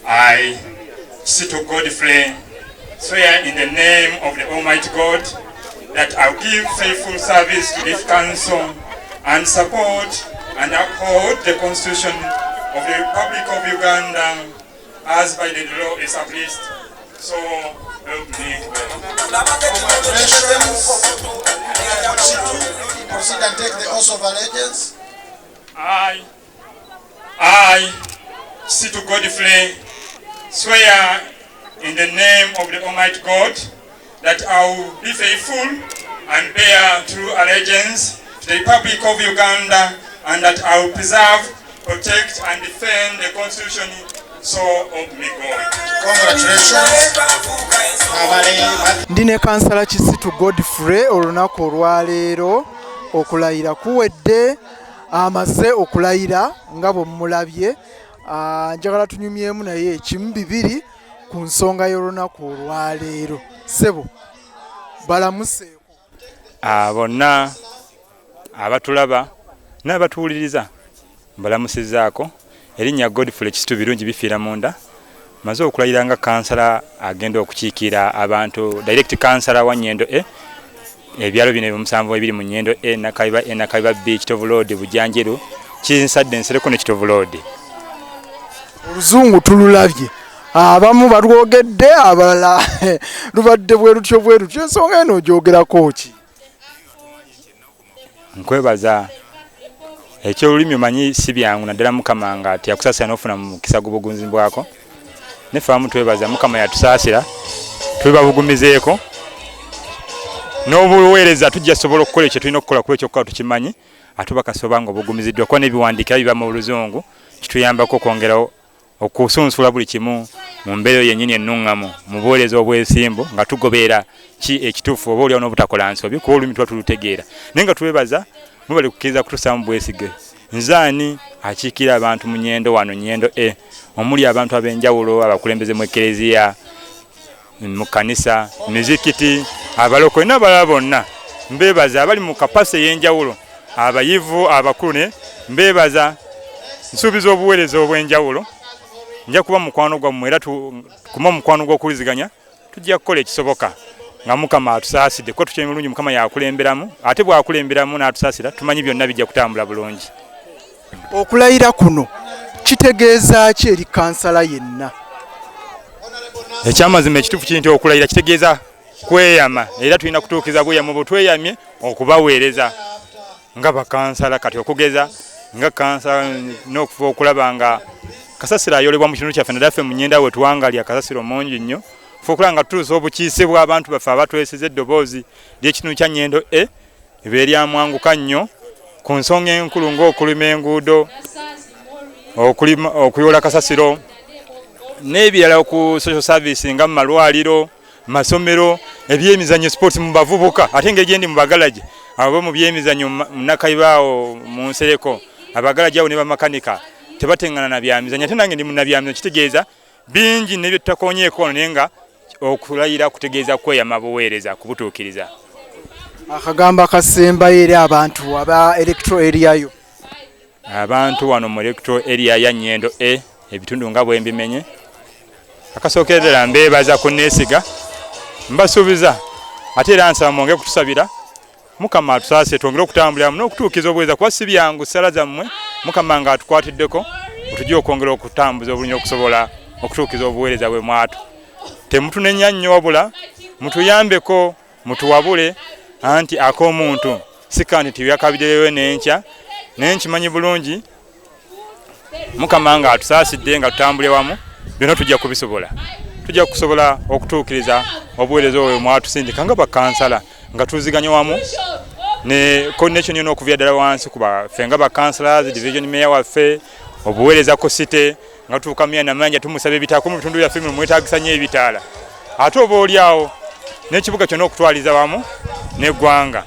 I, Situ Godfrey, swear in the name of the Almighty God that I will give faithful service to this council and support and uphold the Constitution of the Republic of Uganda as by the law established. So help me God. Proceed and take the oath of allegiance. I, Situ Godfrey, swear in the name of the Almighty God that I will be faithful and bear true allegiance to the Republic of Uganda, and that I will preserve, protect and defend the Constitution. So help me God. Congratulations. Ndine kansala Kisitu Godfrey olunaku olwaleero okulayira kuwedde amaze okulayira nga bwe mulabye. Njagala tunyumyemu naye ekimu bibiri ku nsonga y'olunaku olwaleero. Ssebo balamuseeko bonna abatulaba n'abatuwuliriza mbalamusizaako. Erinnya Godfrey Kisitu birungi bifiira munda. Maze okulayira nga kansala agenda okukiikira abantu direct kansala wa Nyendo A. Ebyalo bino musanvu ebiri mu Nyendo A, Nakayiba B, Kitovu Road, Bujanjeru, Kinsadde Nsereko ne Kitovu Road. oluzungu tululabye, abamu balwogedde abalala lubadde bwe lutyo. Ensonga eno ogyogerako ki? Nkwebaza ekyolulimi omanyi si byangu naddala Mukama nga teyakusaasira n'ofuna mu mukisa gubugunzibwako. Nefaamu twebaza Mukama yatusaasira twebabugumizeeko n'obuweereza tujja sobola okukola ekyo tulina okukola ku ekyo okukola tukimanyi ate bakasoba nga obugumiziddwa kuba n'ebiwandiika biba mu Luzungu kituyambako okwongera okusunsula buli kimu mu mbeera yennyini ennuŋŋamu mu buweereza obwesimbu nga tugoberera ki ekituufu oba olyawo n'obutakola nsobi kuba olulimi tuba tulutegeera. Naye nga twebaza mubali kukkiriza kutusaamu bwesige. Nzaani akiikira abantu mu Nyendo wano Nyendo A, omuli abantu ab'enjawulo abakulembeze mu Ekereziya, mu kanisa, mizikiti, abalokole n'abalala bonna. Mbeebaza abali mu kapasi ey'enjawulo, abayivu, abakulu ne mbeebaza. Nsuubiza obuweereza obw'enjawulo. Nja kuba mukwano gwammwe era kuma mukwano gw'okuliziganya tujja kukola ekisoboka nga Mukama atusaasidde kuba tukyali mulungi Mukama yakulemberamu ate bw'akulemberamu n'atusaasira tumanyi byonna bijja kutambula bulungi. Okulayira kuno kitegeeza ki eri kansala yenna? Ekyamazima ekituufu kiri nti okulayira kitegeeza kweyama era tulina kutuukiza bweyamo bwe tweyamye okubaweereza nga bakansala. Kati okugeza nga kansala n'okufa okulaba nga kasasiro ayolebwa mu kitundu kyaffe naddaffe mu Nyendo we tuwangalya kasasiro mungi nnyo. Ffe okulaba nga tutuusa obukiise bw'abantu baffe abatwesiza eddoboozi ly'ekitundu kya Nyendo A eba eryamwanguka nnyo ku nsonga enkulu ng'okulima enguudo, okuyoola kasasiro n'ebirala ku social service nga mu malwaliro, masomero, ebyemizannyo sports mu bavubuka ate ng'egye ndi mu bagalaje abo mu byemizannyo mu Nakayibaawo mu Nsereko abagalaje abo ne bamakanika tebateŋŋana na byamizannyo ate nange ndi mu nabyamizannyo kitegeeza bingi n'ebyo tutakonyeeko naye nga okulayira kutegeeza kweyama buweereza kubutuukiriza. Akagamba akasembayo eri abantu aba electoral area yo. Abantu wano mu electoral area ya Nyendo A ebitundu nga bwe mbimenye akasookerera mbeebaza kunneesiga mbasuubiza ate era nsaba mwongere kutusabira Mukama atusaasire twongere okutambuliramu n'okutuukiza obuweereza kuba si byangu ssala zammwe Mukama nga atukwatiddeko otujja okwongera okutambuza obulungi okusobola okutuukiza obuweereza bwe mwatu. Temutunenya nnyo wabula mutuyambeko mutuwabule anti ak'omuntu sikandi tiyakabireyo n'enkya naye nkimanyi bulungi Mukama nga atusaasidde nga tutambule wamu byonna tujja kubisobola. Tujja kusobola okutuukiriza obuweereza obwe mwatusindika nga bakansala nga tuziganya wamu ne coordination yonna okuvira ddala wansi kuba ffe nga bakansalazi division mayor waffe obuweereza ku site nga tutuuka Meya Namanja tumusaba ebitaala mu bitundu byaffe mwetaagisa nnyo ebitaala ate oba olyawo n'ekibuga kyonna okutwaliza wamu n'eggwanga.